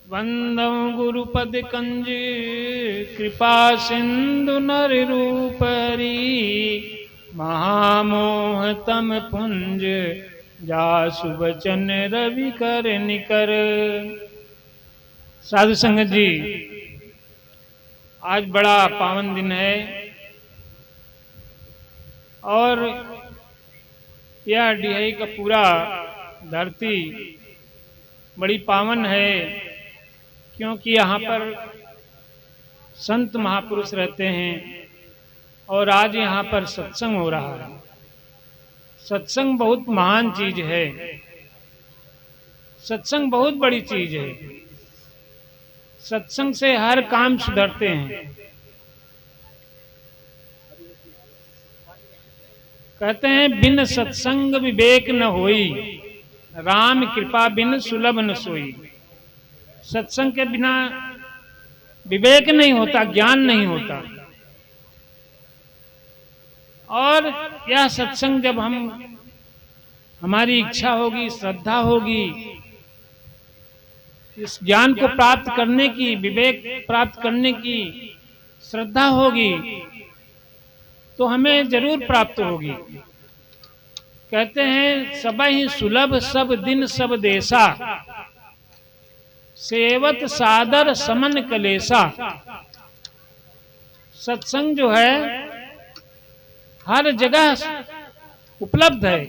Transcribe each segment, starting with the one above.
वंदं गुरुपद कंज कृपा सिंधु नर रूपरी महामोह तम पुंज जासु बचन रवि कर निकर। साधु संगत जी, आज बड़ा पावन दिन है और यह डिहई का पूरा धरती बड़ी पावन है, क्योंकि यहाँ पर संत महापुरुष रहते हैं और आज यहाँ पर सत्संग हो रहा है। सत्संग बहुत महान चीज है, सत्संग बहुत बड़ी चीज है। सत्संग से हर काम सुधरते हैं। कहते हैं बिन सत्संग विवेक न होई, राम कृपा बिन सुलभ न सोई। सत्संग के बिना विवेक नहीं होता, ज्ञान नहीं होता। और यह सत्संग जब हमारी इच्छा होगी, श्रद्धा होगी, इस ज्ञान को प्राप्त करने की, विवेक प्राप्त करने की श्रद्धा होगी, तो हमें जरूर प्राप्त होगी। कहते हैं सबहि सुलभ सब दिन सब देशा, सेवत सादर समन कलेसा। सत्संग जो है हर जगह उपलब्ध है।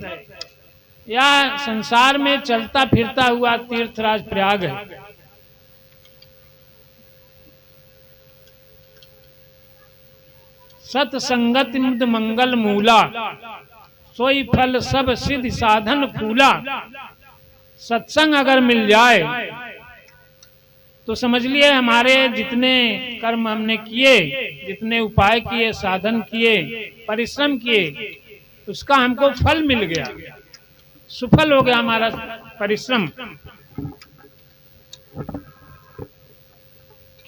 या संसार में चलता फिरता हुआ तीर्थराज प्रयाग है। सत्संगत मुद मंगल मूला, सोई फल सब सिद्ध साधन फूला। सत्संग अगर मिल जाए तो समझ लिए हमारे जितने कर्म हमने किए, जितने उपाय किए, साधन किए, परिश्रम किए, उसका हमको फल मिल गया, सुफल हो गया हमारा परिश्रम।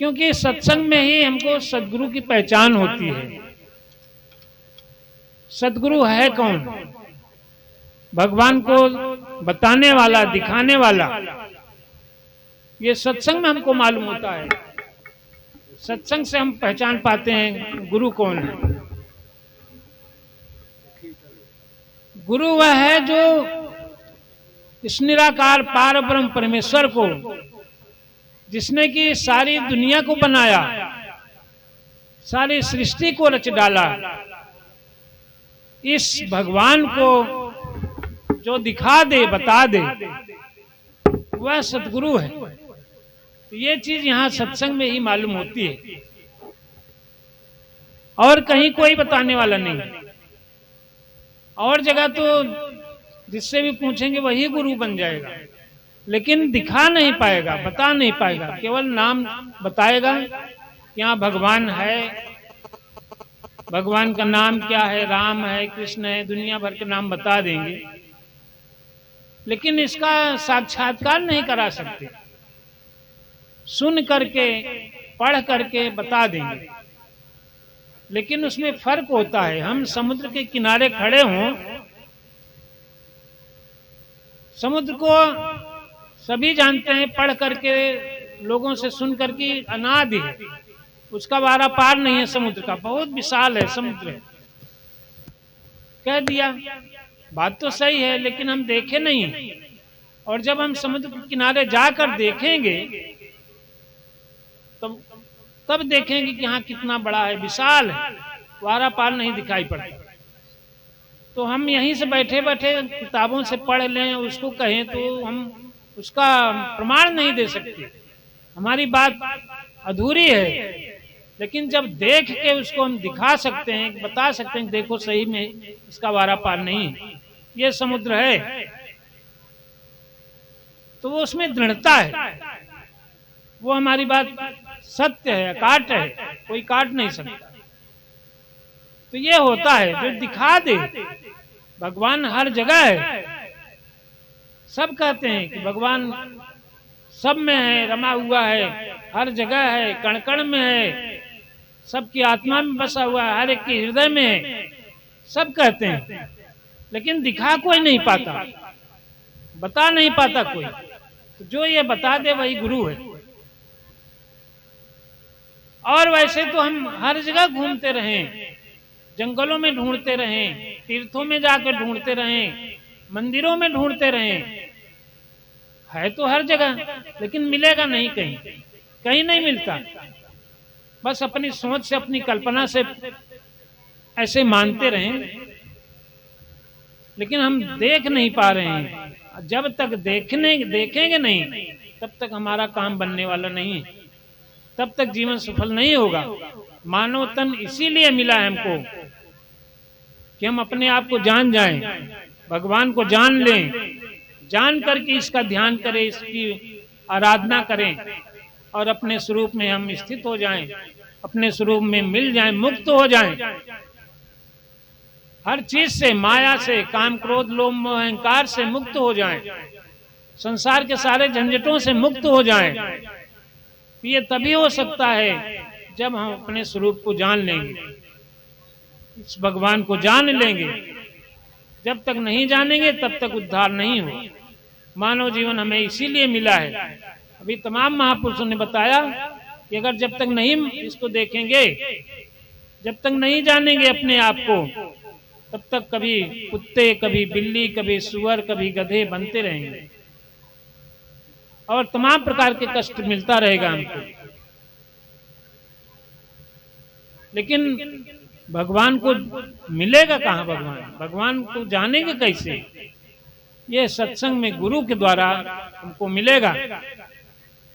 क्योंकि सत्संग में ही हमको सद्गुरु की पहचान होती है। सद्गुरु है कौन? भगवान को बताने वाला, दिखाने वाला। ये सत्संग में हमको मालूम होता है। सत्संग से हम पहचान पाते हैं गुरु कौन है। गुरु वह है जो इस निराकार पार ब्रह्म परमेश्वर को, जिसने कि सारी दुनिया को बनाया, सारी सृष्टि को रच डाला, इस भगवान को जो दिखा दे, बता दे, वह सतगुरु है। तो ये चीज यहाँ सत्संग में ही मालूम होती है और कहीं कोई बताने वाला नहीं। और जगह तो जिससे भी पूछेंगे वही गुरु बन जाएगा, लेकिन दिखा नहीं पाएगा, बता नहीं पाएगा। केवल नाम बताएगा, यहाँ भगवान है, भगवान का नाम क्या है, राम है, कृष्ण है, दुनिया भर के नाम बता देंगे, लेकिन इसका साक्षात्कार नहीं करा सकते। सुन करके, पढ़ करके बता देंगे, लेकिन उसमें फर्क होता है। हम समुद्र के किनारे खड़े हों, समुद्र को सभी जानते हैं, पढ़ करके, लोगों से सुन करके अनादि है, उसका वारा पार नहीं है। समुद्र का बहुत विशाल है, समुद्र है, कह दिया, बात तो सही है, लेकिन हम देखे नहीं है। और जब हम समुद्र के किनारे जाकर देखेंगे तब देखेंगे कि हाँ कितना बड़ा है, विशाल है, वारा पार नहीं दिखाई पड़ता। तो हम यहीं से बैठे बैठे किताबों से पढ़ लें, उसको कहें, तो हम उसका प्रमाण नहीं दे सकते, हमारी बात अधूरी है। लेकिन जब देख के उसको हम दिखा सकते हैं, बता सकते हैं, देखो सही में इसका वारा पार नहीं है, ये समुद्र है, तो वो उसमें दृढ़ता है, वो हमारी बात सत्य है, अकाट है, कोई काट नहीं सकता। तो ये होता है जो दिखा दे। भगवान हर जगह है। सब कहते हैं कि भगवान सब में है, रमा हुआ है, हर जगह है, कण कण में है, सबकी आत्मा में बसा हुआ है, हर एक के हृदय में है, सब कहते हैं, लेकिन दिखा कोई नहीं पाता, बता नहीं पाता कोई। तो जो ये बता दे वही गुरु है। और वैसे तो हम हर जगह घूमते रहें, जंगलों में ढूंढते रहें, तीर्थों में जाकर ढूंढते रहें, मंदिरों में ढूंढते रहें, है तो हर जगह, लेकिन मिलेगा नहीं, कहीं कहीं नहीं मिलता। बस अपनी सोच से, अपनी कल्पना से ऐसे मानते रहें, लेकिन हम देख नहीं पा रहे हैं। जब तक देखेंगे नहीं, तब तक हमारा काम बनने वाला नहीं है, तब तक जीवन सफल नहीं होगा। मानव तन इसीलिए मिला है हमको कि हम अपने आप को जान जाएं, भगवान को जान लें, जान करके इसका ध्यान करें, इसकी आराधना करें और अपने स्वरूप में हम स्थित हो जाएं, अपने स्वरूप में मिल जाएं, मुक्त हो जाएं हर चीज से, माया से, काम क्रोध लोभ मोह अहंकार से मुक्त हो जाएं, संसार के सारे झंझटों से मुक्त हो जाएं। ये तभी हो सकता है जब हम अपने स्वरूप को जान लेंगे, इस भगवान को जान लेंगे। जब तक नहीं जानेंगे तब तक उद्धार नहीं हो। मानव जीवन हमें इसीलिए मिला है। अभी तमाम महापुरुषों ने बताया कि अगर जब तक नहीं इसको देखेंगे, जब तक नहीं जानेंगे अपने आप को, तब तक कभी कुत्ते, कभी बिल्ली, कभी सुअर, कभी गधे बनते रहेंगे और तमाम प्रकार के कष्ट मिलता रहेगा हमको। लेकिन भगवान को मिलेगा कहाँ? भगवान को जानेंगे कैसे? ये सत्संग में गुरु के द्वारा हमको मिलेगा।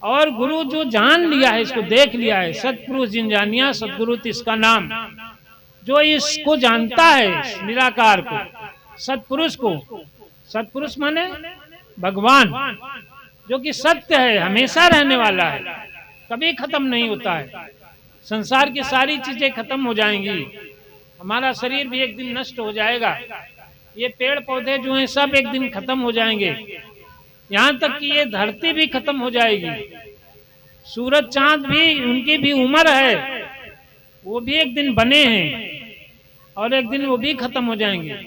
और गुरु जो जान लिया है, इसको देख लिया है, सत्पुरुष जिन जानिया सदगुरु इसका नाम, जो इसको जानता है निराकार को, सत्पुरुष को, सत्पुरुष माने भगवान, जो कि सत्य है, हमेशा रहने वाला है, कभी खत्म नहीं होता है। संसार की सारी चीजें खत्म हो जाएंगी, हमारा शरीर भी एक दिन नष्ट हो जाएगा, ये पेड़ पौधे जो हैं सब एक दिन खत्म हो जाएंगे, यहाँ तक कि ये धरती भी खत्म हो जाएगी, सूरज चांद भी, उनकी भी उम्र है, वो भी एक दिन बने हैं और एक दिन वो भी खत्म हो जाएंगे,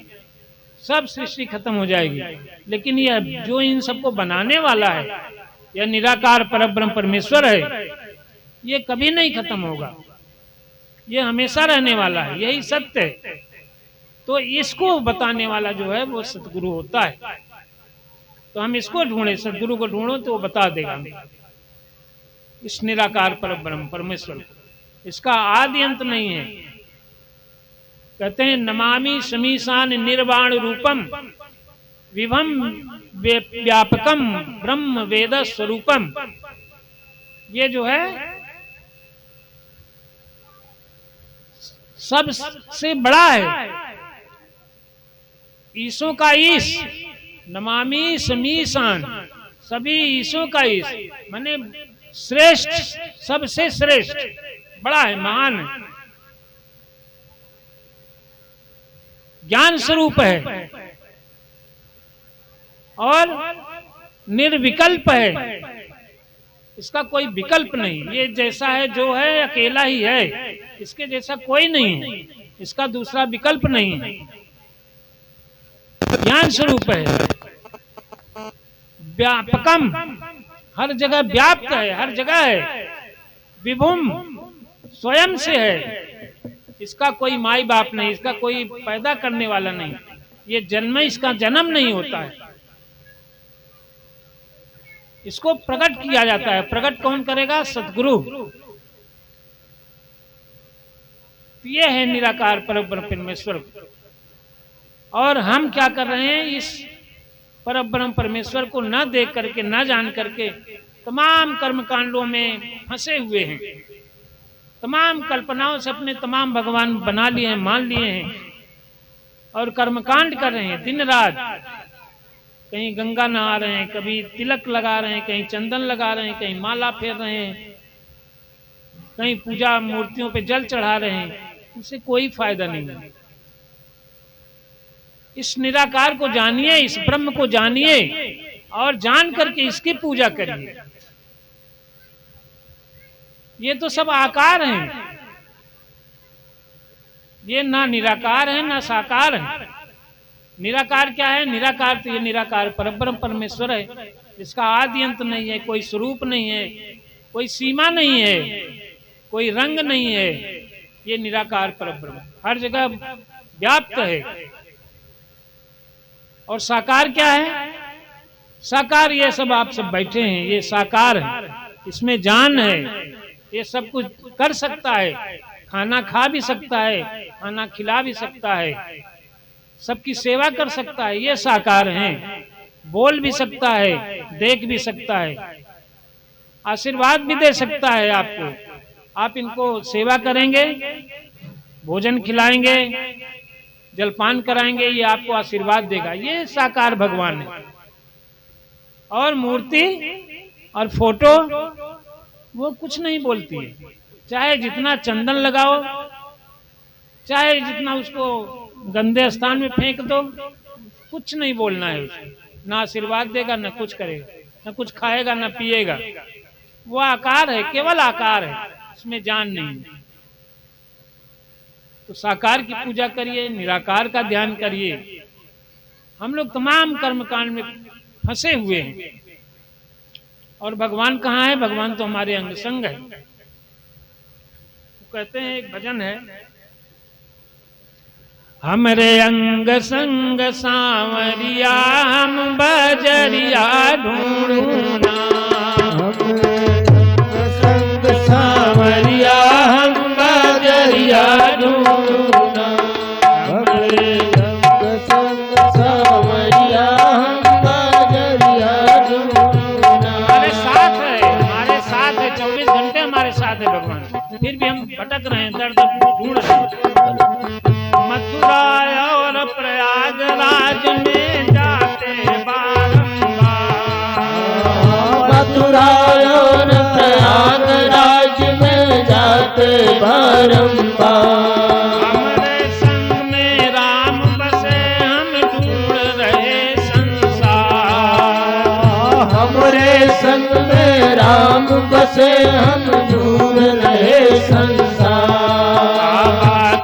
सब सृष्टि खत्म हो जाएगी। लेकिन यह जो इन सबको बनाने वाला है, यह निराकार परब्रह्म परमेश्वर है, ये कभी नहीं खत्म होगा, ये हमेशा रहने वाला है, यही सत्य है। तो इसको बताने वाला जो है वो सतगुरु होता है। तो हम इसको ढूंढे, सदगुरु को ढूंढो तो वो बता देगा इस निराकार परब्रह्म परमेश्वर को। इसका आदि अंत नहीं है। कहते हैं नमामि समीशान निर्वाण रूपम विभम व्यापकम ब्रह्म वेद स्वरूपम। ये जो है सबसे बड़ा है, ईसों का ईश, नमामि समीशान, सभी ईसों का ईश, माने श्रेष्ठ, सबसे श्रेष्ठ, बड़ा है, महान है, ज्ञान स्वरूप है और निर्विकल्प है, इसका कोई विकल्प नहीं। ये जैसा है जो है अकेला ही है, इसके जैसा कोई नहीं है, इसका दूसरा विकल्प नहीं है, ज्ञान स्वरूप है, व्यापकम, हर जगह व्याप्त है, हर जगह है, विभुम, स्वयं से है, इसका कोई माई बाप नहीं, इसका कोई पैदा करने वाला नहीं, ये जन्म, इसका जन्म नहीं होता है, इसको प्रकट किया जाता है। प्रकट कौन करेगा? सतगुरु। ये है निराकार परब्रह्म परमेश्वर। और हम क्या कर रहे हैं? इस परब्रह्म परमेश्वर को न देख करके, न जान करके तमाम कर्म कांडों में फंसे हुए हैं, तमाम कल्पनाओं से अपने तमाम भगवान बना लिए हैं, मान लिए हैं और कर्मकांड कर रहे हैं दिन रात। कहीं गंगा नहा रहे हैं, कभी तिलक लगा रहे हैं, कहीं चंदन लगा रहे हैं, कहीं माला फेर रहे हैं, कहीं पूजा मूर्तियों पे जल चढ़ा रहे हैं, इससे कोई फायदा नहीं है। इस निराकार को जानिए, इस ब्रह्म को जानिए और जान करके इसकी पूजा करिए। ये तो सब आकार हैं, ये ना निराकार है ना साकार है। निराकार क्या है? निराकार तो ये निराकार परब्रह्म परमेश्वर है, इसका आदि अंत नहीं है, कोई स्वरूप नहीं है, कोई सीमा नहीं है, कोई रंग नहीं है, ये निराकार परब्रह्म हर जगह व्याप्त है। और साकार क्या है? साकार ये सब आप सब बैठे हैं, ये साकार है, इसमें जान है, ये सब कुछ कर सकता है, खाना खा भी सकता है, खाना खिला भी सकता है, सबकी सेवा कर सकता है, ये साकार है। बोल भी सकता है, देख भी सकता है, आशीर्वाद भी दे सकता है आपको। आप इनको सेवा करेंगे, भोजन खिलाएंगे, जलपान कराएंगे, ये आपको आशीर्वाद देगा, ये साकार भगवान है। और मूर्ति और फोटो वो कुछ नहीं बोलती है, चाहे जितना चंदन लगाओ, चाहे जितना उसको गंदे स्थान में फेंक दो, कुछ नहीं बोलना है उसको, ना आशीर्वाद देगा, ना कुछ करेगा, ना कुछ खाएगा, ना पिएगा। वो आकार है, केवल आकार है, उसमें जान नहीं है। तो साकार की पूजा करिए, निराकार का ध्यान करिए। हम लोग तमाम कर्मकांड में फंसे हुए हैं, और भगवान कहाँ है? भगवान तो हमारे अंग संग है। तो कहते हैं, एक भजन है, हमरे अंग संग सांवरिया हम बजरिया ढूंढूना, संग सांवरिया हम बजरिया ढूंढूना, हमरे अंग संग सांवरिया हम बजरिया ढूंढूना। हमारे साथ है 24 घंटे हमारे साथ है भगवान, फिर भी हम भटक रहे हैं, दर्द ढूंढ रहे हैं। मथुरा और प्रयागराज में जाते बारंबार, मथुरा और प्रयागराज में जाते बारंबार, हमरे संग में राम बसे हम ढूंढ रहे संसार, हमरे संग में राम बसे हम ढूंढ रहे संसार।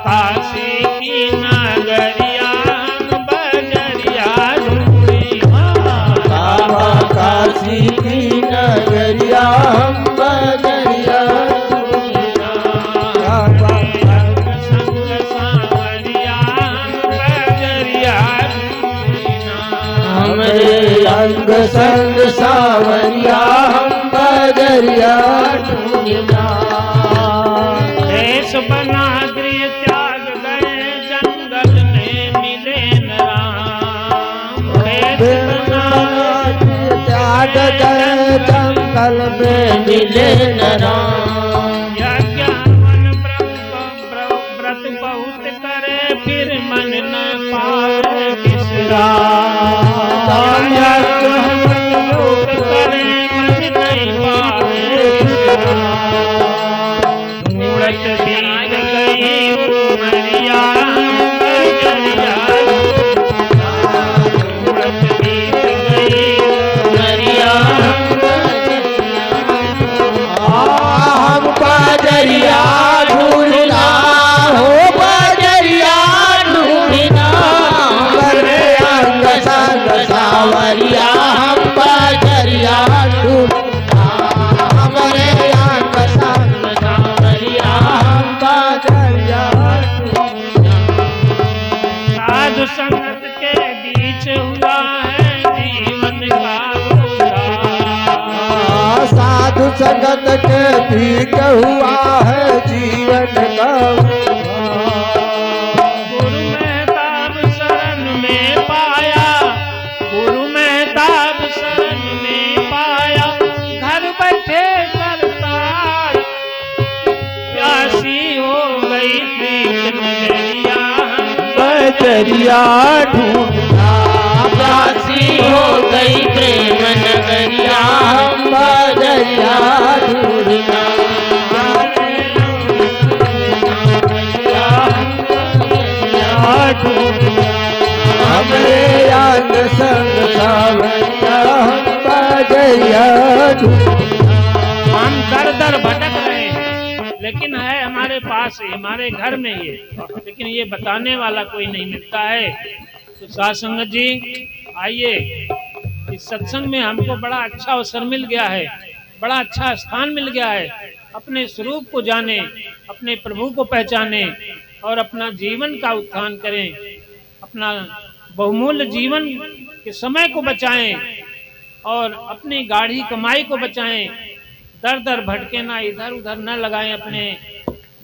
काशी की नगरिया हम बजरिया ढूंढना, काशी की नगरिया हम बजरिया ढूंढना, संग सांवरिया हम बजरिया ढूंढना, हमरे अंग संग सांवरिया हम बजरिया ढूंढना। देश बना गृह त्याग गए जंगल में मिले न राम, देश बना गृह त्याग गए जंगल में मिले न राम, यज्ञ हवन व्रत बहुत करे फिर मन न पावे विश्राम, यज्ञ हवन बहुत करे मन नहीं पावे विश्राम, मूरत बीत गई उमरिया बजरिया, मूरत बीत गई उमरिया हम बजरिया ढूंढना, हो बजरिया ढूंढना, हमरे अंग संग सांवरिया हम बजरिया ढूंढना, हमरे अंग संग सांवरिया हम बजरिया ढूंढना। साधु संगत के बीच हुआ है जीवन का उद्धार, साधु संगत के बीच हुआ है जीवन का उद्धार, गुरु मेहताब शरण में पाया, गुरु मेहताब शरण में पाया, घर बैठे करतार, प्यासी हो गई प्रीत नगरिया बजरिया ढूंढना, प्यासी हो गई प्रेम नगरिया हम बजरिया ढूंढना, हमरे अंग संग सांवरिया हम बजरिया ढूंढना। हम दर दर भटक रहे हैं, लेकिन है हमारे पास ही, हमारे घर में ही है, लेकिन ये बताने वाला कोई नहीं मिलता है। तो साध संगत जी आइए, इस सत्संग में हमको बड़ा अच्छा अवसर मिल गया है, बड़ा अच्छा स्थान मिल गया है। अपने स्वरूप को जाने, अपने प्रभु को पहचाने और अपना जीवन का उत्थान करें, अपना बहुमूल्य जीवन के समय को बचाएं और अपनी गाढ़ी कमाई को बचाएं। दर दर भटके ना, इधर उधर न लगाएं अपने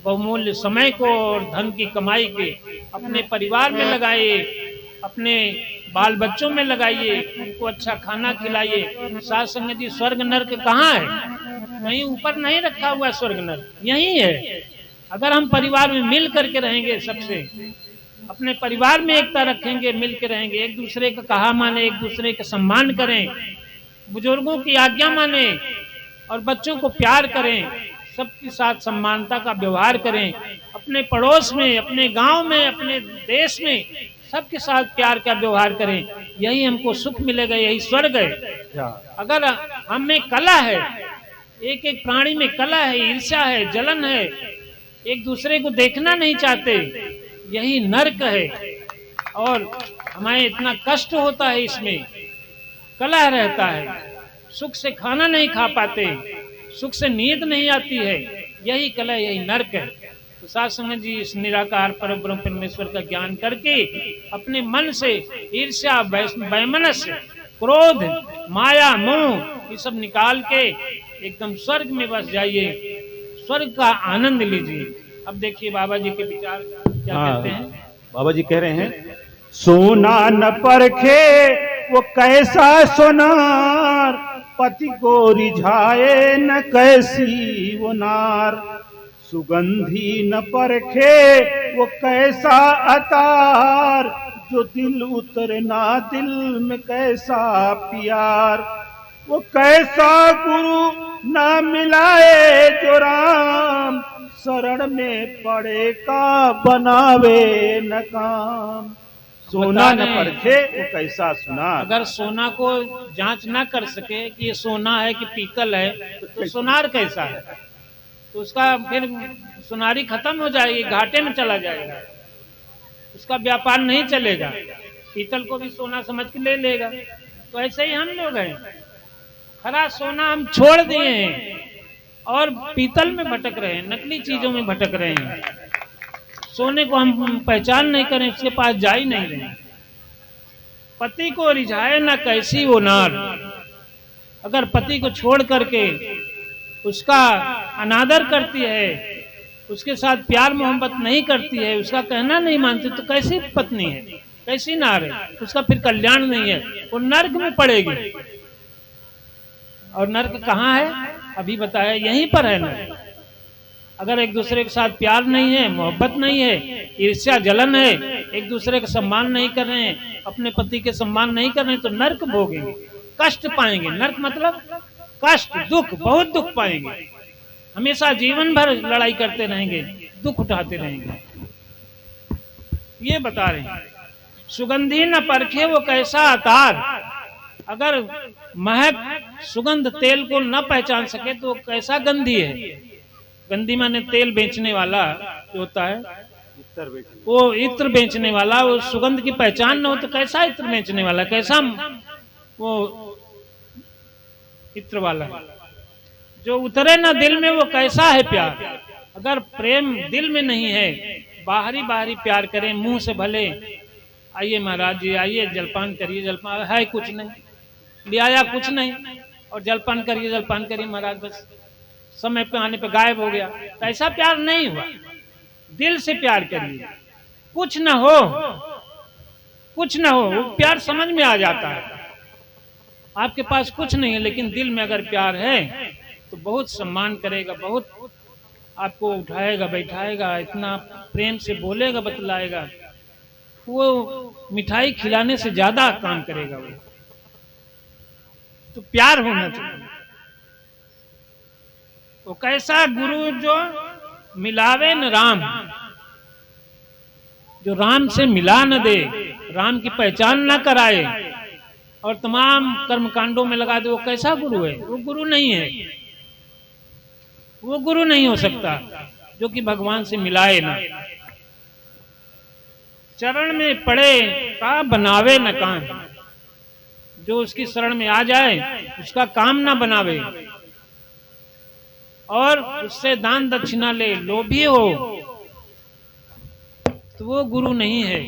बहुमूल्य समय को और धन की कमाई के। अपने परिवार में लगाइए, अपने बाल बच्चों में लगाइए, उनको अच्छा खाना खिलाइए। साथ संगत जी, स्वर्ग नर्क कहाँ है? कहीं ऊपर नहीं रखा हुआ स्वर्ग नर्क, यही है। अगर हम परिवार में मिल करके रहेंगे, सबसे अपने परिवार में एकता रखेंगे, मिल के रहेंगे, एक दूसरे का कहा माने, एक दूसरे का सम्मान करें, बुजुर्गों की आज्ञा माने और बच्चों को प्यार करें, सबके साथ सम्मानता का व्यवहार करें, अपने पड़ोस में, अपने गांव में, अपने देश में सबके साथ प्यार का व्यवहार करें, यही हमको सुख मिलेगा, यही स्वर्ग है। अगर हम में कला है, एक एक प्राणी में कला है, ईर्ष्या है, जलन है, एक दूसरे को देखना नहीं चाहते, यही नर्क है। और हमें इतना कष्ट होता है, इसमें कलह रहता है, सुख से खाना नहीं खा पाते, सुख से नींद नहीं आती है, यही कलह, यही नर्क है। तो साथ संगत जी, इस निराकार परब्रह्म परमेश्वर का ज्ञान करके अपने मन से ईर्ष्या, वैमनस्य, क्रोध, माया, मोह ये सब निकाल के एकदम स्वर्ग में बस जाइए, स्वर्ग का आनंद लीजिए। अब देखिए बाबा जी के विचार क्या कहते हैं। बाबा जी कह रहे हैं, सोना न परखे वो कैसा सोनार, पति को रिझाए न कैसी वो नार। सुगंधी न परखे वो कैसा अतार, जो दिल उतरे ना दिल में कैसा प्यार। वो कैसा गुरु ना मिलाए जो राम, शरण में पड़े का बनावे न काम। सोना न परखे वो कैसा सुनार। अगर सोना को जांच ना कर सके कि ये सोना है कि पीतल है, तो सोनार कैसा है? तो उसका फिर सुनारी खत्म हो जाएगी, घाटे में चला जाएगा, उसका व्यापार नहीं चलेगा। पीतल को भी सोना समझ के ले लेगा। तो ऐसे ही हम लोग हैं, खरा सोना हम छोड़ दिए हैं और पीतल में भटक रहे हैं, नकली चीजों में भटक रहे हैं। सोने को हम पहचान नहीं करें, उसके पास जा ही नहीं रहे। पति को रिझाए ना कैसी वो नार। अगर पति को छोड़ करके उसका अनादर करती है, उसके साथ प्यार मोहब्बत नहीं करती है, उसका कहना नहीं मानती, तो कैसी पत्नी है, कैसी नार है? उसका फिर कल्याण नहीं है, वो नर्क में पड़ेगी। और नर्क कहाँ है? अभी बताया, यहीं पर है नर्क। अगर एक दूसरे के साथ प्यार नहीं है, मोहब्बत नहीं है, ईर्ष्या जलन है, एक दूसरे का सम्मान नहीं कर रहे हैं, अपने पति के सम्मान नहीं कर रहे हैं, तो नर्क भोगेंगे, कष्ट पाएंगे। नर्क मतलब कष्ट, दुख, बहुत दुख पाएंगे। हमेशा जीवन भर लड़ाई करते रहेंगे, दुख उठाते रहेंगे। ये बता रहे हैं, सुगंधी न परखे वो कैसा अतार। अगर महक सुगंध तेल को न पहचान सके तो कैसा गंधी है। गंधी माने तेल बेचने वाला जो होता है, वो इत्र बेचने वाला, वो सुगंध की पहचान न हो तो कैसा इत्र बेचने वाला, कैसा वो इत्र वाला। जो उतरे ना दिल में वो कैसा है प्यार। अगर प्रेम दिल में नहीं है, बाहरी बाहरी प्यार करें, मुंह से भले आइए महाराज जी, आइए जलपान करिए, जलपान है कुछ नहीं, ले आया कुछ नहीं, और जलपान करिए, जलपान करिए महाराज, बस समय पे आने पे गायब हो गया, तो ऐसा प्यार नहीं हुआ। दिल से प्यार करिए, कुछ ना हो, कुछ ना हो, वो प्यार समझ में आ जाता है। आपके पास कुछ नहीं है, लेकिन दिल में अगर प्यार है तो बहुत सम्मान करेगा, बहुत आपको उठाएगा, बैठाएगा, इतना प्रेम से बोलेगा, बतलाएगा। वो मिठाई खिलाने से ज्यादा काम करेगा वो। तो प्यार होना चाहिए। वो कैसा गुरु जो मिलावे न राम, जो राम से मिला न दे, राम की पहचान ना कराए और तमाम कर्मकांडों में लगा दे, वो कैसा गुरु है? वो गुरु नहीं है, वो गुरु नहीं हो सकता जो कि भगवान से मिलाए ना। चरण में पड़े का बनावे न काम। जो उसकी शरण में आ जाए उसका काम ना बनावे और उससे दान दक्षिणा ले, लोभी हो, तो वो गुरु नहीं है।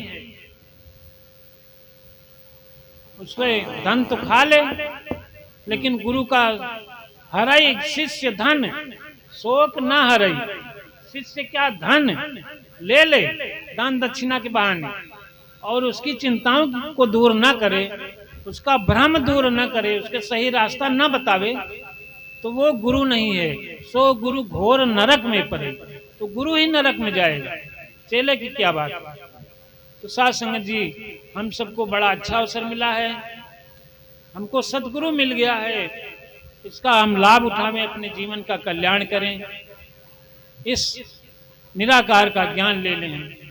उसके धन तो खा ले, लेकिन गुरु का हरई शिष्य धन, शोक ना हरई। शिष्य क्या धन ले ले दान दक्षिणा के बहाने, और उसकी चिंताओं को दूर ना करे, उसका भ्रम दूर न करे, उसके सही रास्ता न बतावे, तो वो गुरु नहीं है। सो गुरु घोर नरक में पड़े, तो गुरु ही नरक में जाएगा, चेले की क्या बात। तो साध संगत जी, हम सबको बड़ा अच्छा अवसर मिला है, हमको सदगुरु मिल गया है, इसका हम लाभ उठावें, अपने जीवन का कल्याण करें, इस निराकार का ज्ञान ले लें।